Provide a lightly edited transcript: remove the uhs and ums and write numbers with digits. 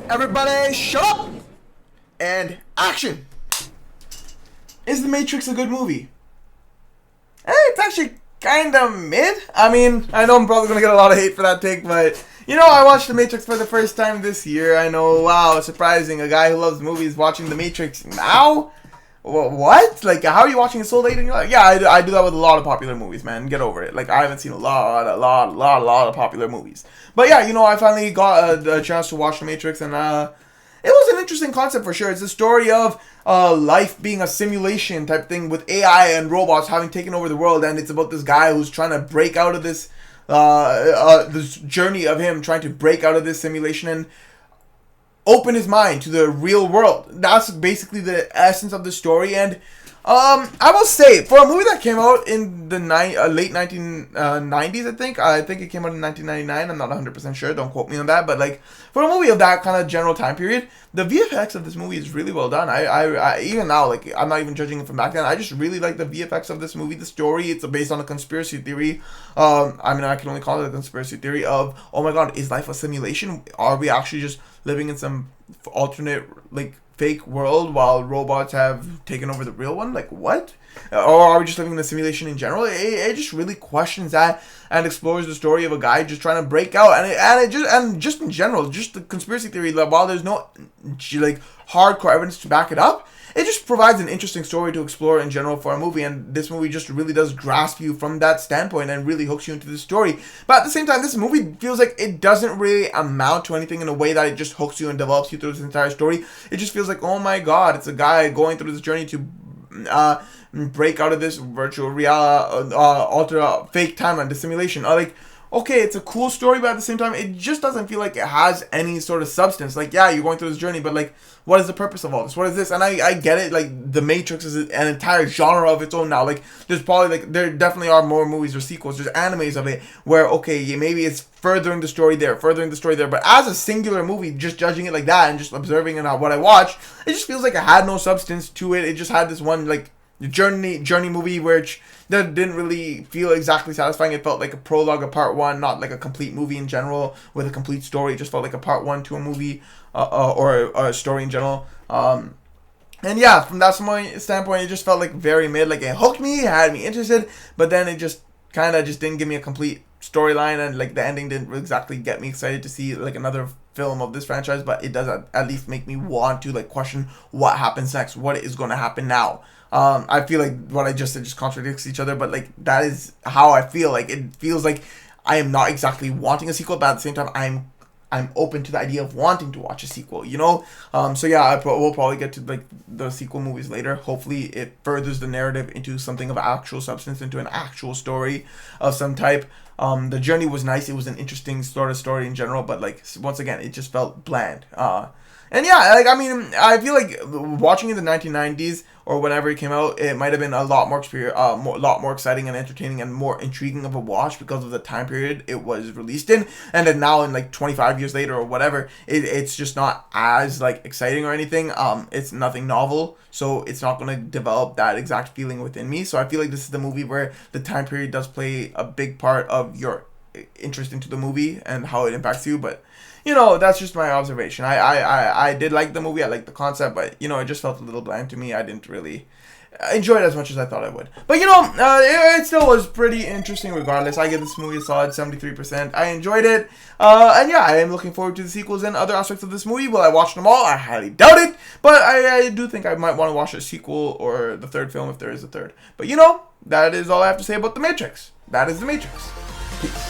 Everybody shut up and action. Is The Matrix a good movie? It's actually kind of mid. I mean, I know I'm probably going to get a lot of hate for that take, but you know, I watched The Matrix for the first time this year. I know, wow, surprising. A guy who loves movies watching The Matrix now? What? Like, how are you watching it so late in your life? Yeah, I do that with a lot of popular movies, man. Get over it. Like, I haven't seen a lot of popular movies. But yeah, you know, I finally got a chance to watch The Matrix, and it was an interesting concept for sure. It's a story of life being a simulation type thing with AI and robots having taken over the world, and it's about this guy who's trying to break out of this journey of him trying to break out of this simulation and open his mind to the real world. That's basically the essence of the story. And I will say, for a movie that came out in the late 1990s, I think it came out in 1999. I'm not 100% sure. Don't quote me on that. But like, for a movie of that kind of general time period, the VFX of this movie is really well done. I even now, like, I'm not even judging it from back then. I just really like the VFX of this movie. The story, it's based on a conspiracy theory. I mean, I can only call it a conspiracy theory of, oh my god, is life a simulation? Are we actually just living in some alternate, like, fake world while robots have taken over the real one? Like, what? Or are we just living in a simulation in general? It just really questions that and explores the story of a guy just trying to break out, and just in general, just the conspiracy theory, that while there's no like hardcore evidence to back it up, it just provides an interesting story to explore in general for a movie, and this movie just really does grasp you from that standpoint and really hooks you into the story. But at the same time, this movie feels like it doesn't really amount to anything in a way that it just hooks you and develops you through this entire story. It just feels like, oh my god, it's a guy going through this journey to break out of this virtual reality, fake timeline, the simulation. Like, okay, it's a cool story, but at the same time, it just doesn't feel like it has any sort of substance. Like, yeah, you're going through this journey, but like, what is the purpose of all this? What is this? And I get it, like, The Matrix is an entire genre of its own now. Like, there's probably, like, there definitely are more movies or sequels, there's animes of it, where, okay, maybe it's furthering the story there, but as a singular movie, just judging it like that, and just observing it on what I watched, it just feels like it had no substance to it. It just had this one, like, journey movie which that didn't really feel exactly satisfying. It felt like a prologue, a part one, not like a complete movie in general with a complete story. It just felt like a part one to a movie or a story in general. And yeah, from that standpoint, it just felt like very mid. Like, it hooked me, it had me interested, but then it just kind of just didn't give me a complete storyline, and like the ending didn't exactly get me excited to see like another film of this franchise. But it does at least make me want to like question what happens next, what is going to happen now. I feel like what I just said just contradicts each other, but like, that is how I feel. Like, it feels like I am not exactly wanting a sequel, but at the same time, I'm open to the idea of wanting to watch a sequel, you know? So yeah, we'll probably get to like the sequel movies later. Hopefully it furthers the narrative into something of actual substance, into an actual story of some type. The journey was nice. It was an interesting sort of story in general, but like, once again, it just felt bland. And yeah, like, I mean, I feel like watching in the 1990s or whenever it came out, it might have been a lot more exciting and entertaining and more intriguing of a watch because of the time period it was released in. And then now, in like 25 years later or whatever, it's just not as like exciting or anything. It's nothing novel, so it's not going to develop that exact feeling within me. So I feel like this is the movie where the time period does play a big part of your interest into the movie and how it impacts you. But you know, that's just my observation. I did like the movie. I liked the concept, but you know, it just felt a little bland to me. I didn't really enjoy it as much as I thought I would. But you know, it still was pretty interesting regardless. I give this movie a solid 73%. I enjoyed it. And yeah, I am looking forward to the sequels and other aspects of this movie. Will I watch them all? I highly doubt it. But I do think I might want to watch a sequel or the third film if there is a third. But you know, that is all I have to say about The Matrix. That is The Matrix. Peace.